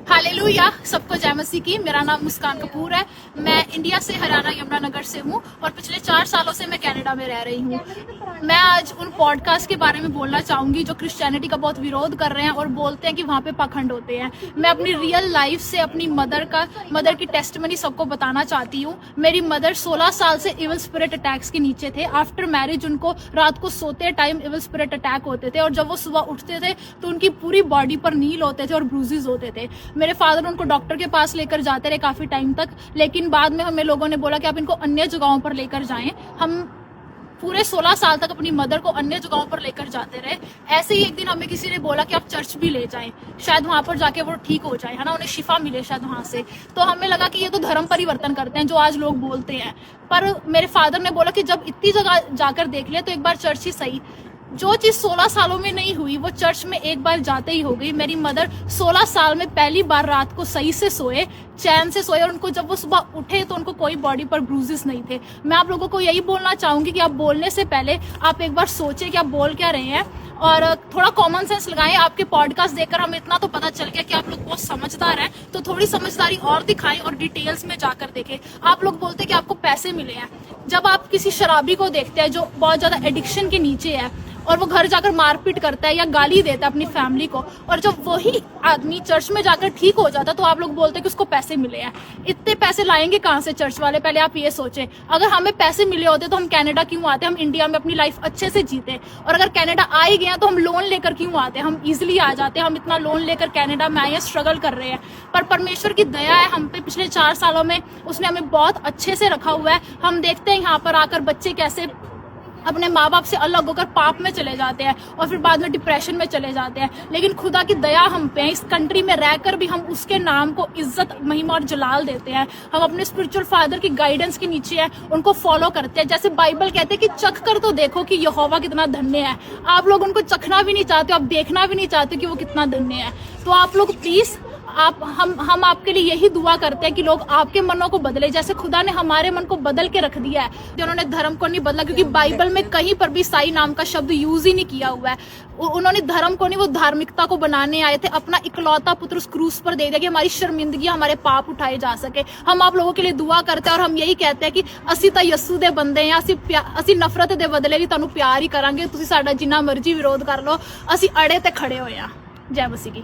Hallelujah, सबको जय मसीह की। मेरा नाम मुस्कान कपूर है। मैं इंडिया से हरियाणा यमुनानगर से हूँ और पिछले 4 सालों से मैं कनाडा में रह रही हूँ। मैं आज उन पॉडकास्ट के बारे में बोलना चाहूंगी जो क्रिश्चियनिटी का बहुत विरोध कर रहे हैं और बोलते हैं कि वहाँ पे पाखंड होते हैं। मैं अपनी रियल लाइफ से अपनी मदर की टेस्टिमनी सबको बताना चाहती हूँ। मेरी मदर 16 साल से इविल स्पिरिट अटैक्स के नीचे थे। आफ्टर मैरिज उनको रात को सोते टाइम इविल स्पिरिट अटैक होते थे और जब वो सुबह उठते थे तो उनकी पूरी बॉडी पर नील होते थे और ब्रूजेस होते थे। मेरे फादर उनको डॉक्टर के पास लेकर जाते रहे काफी टाइम तक, लेकिन बाद में हमें लोगों ने बोला कि आप इनको अन्य जगहों पर लेकर जाएं। हम पूरे 16 साल तक अपनी मदर को अन्य जगहों पर लेकर जाते रहे। ऐसे ही एक दिन हमें किसी ने बोला कि आप चर्च भी ले जाएं, शायद वहां पर जाके वो ठीक हो जाए, है ना, उन्हें शिफा मिले शायद वहां से। तो हमें लगा कि ये तो धर्म परिवर्तन करते हैं जो आज लोग बोलते हैं। पर मेरे फादर ने बोला कि जब इतनी जगह जाकर देख ले तो एक बार चर्च ही सही। जो चीज 16 सालों में नहीं हुई वो चर्च में एक बार जाते ही हो गई। मेरी मदर 16 साल में पहली बार रात को सही से सोए, चैन से सोए, और उनको जब वो सुबह उठे तो उनको कोई बॉडी पर ब्रूजेस नहीं थे। मैं आप लोगों को यही बोलना चाहूंगी कि आप बोलने से पहले आप एक बार सोचें कि आप बोल क्या रहे हैं और थोड़ा कॉमन सेंस लगाएं। आपके पॉडकास्ट देखकर हमें इतना तो पता चल गया कि आप लोग बहुत समझदार हैं, तो थोड़ी समझदारी और दिखाएं और डिटेल्स में जाकर देखें। आप लोग बोलते हैं कि आपको पैसे मिले हैं। जब आप किसी शराबी को देखते हैं जो बहुत ज्यादा एडिक्शन के नीचे है और वो घर जाकर मारपीट करता है या गाली देता है अपनी फैमिली को, और जब वही आदमी चर्च में जाकर ठीक हो जाता है तो आप लोग बोलते हैं कि उसको पैसे मिले हैं। इतने पैसे लाएंगे कहाँ से चर्च वाले? पहले आप ये सोचें। अगर हमें पैसे मिले होते तो हम कनाडा क्यों आते? हम इंडिया में अपनी लाइफ अच्छे से जीते। और अगर कनाडा आ ही गए तो हम लोन लेकर क्यों आते? हम इजिली आ जाते। हम इतना लोन लेकर कनाडा में आए, स्ट्रगल कर रहे हैं, पर परमेश्वर की दया है हम पे। पिछले 4 सालों में उसने हमें बहुत अच्छे से रखा हुआ है। हम देखते हैं यहाँ पर आकर बच्चे कैसे अपने माँ बाप से अलग होकर पाप में चले जाते हैं और फिर बाद में डिप्रेशन में चले जाते हैं, लेकिन खुदा की दया हम पे है। इस कंट्री में रहकर भी हम उसके नाम को इज्जत, महिमा और जलाल देते हैं। हम अपने स्पिरिचुअल फादर की गाइडेंस के नीचे हैं, उनको फॉलो करते हैं। जैसे बाइबल कहते हैं कि चख कर तो देखो कि यहोवा कितना धन्य है। आप लोग उनको चखना भी नहीं चाहते, आप देखना भी नहीं चाहते कि वो कितना धन्य है। तो आप लोग प्लीज हम आपके लिए यही दुआ करते हैं कि लोग आपके मनों को बदले, जैसे खुदा ने हमारे मन को बदल के रख दिया है। उन्होंने धर्म को नहीं बदला, क्योंकि बाइबल में कहीं पर भी ईसाई नाम का शब्द यूज ही नहीं किया हुआ है। उन्होंने धर्म को नहीं, वो धार्मिकता को बनाने आए थे। अपना इकलौता पुत्र उस क्रूस पर दे दिया कि हमारी शर्मिंदगी, हमारे पाप उठाए जा सके। हम आप लोगों के लिए दुआ करते हैं और हम यही कहते हैं कि असी तो यस्सू दे बंदे हैं, असी नफरत दे बदले भी तुहानू प्यार ही करांगे। तुसीं साडा जिन्ना मर्जी विरोध कर लो, असी अड़े ते खड़े होए आ। जय मसीह की।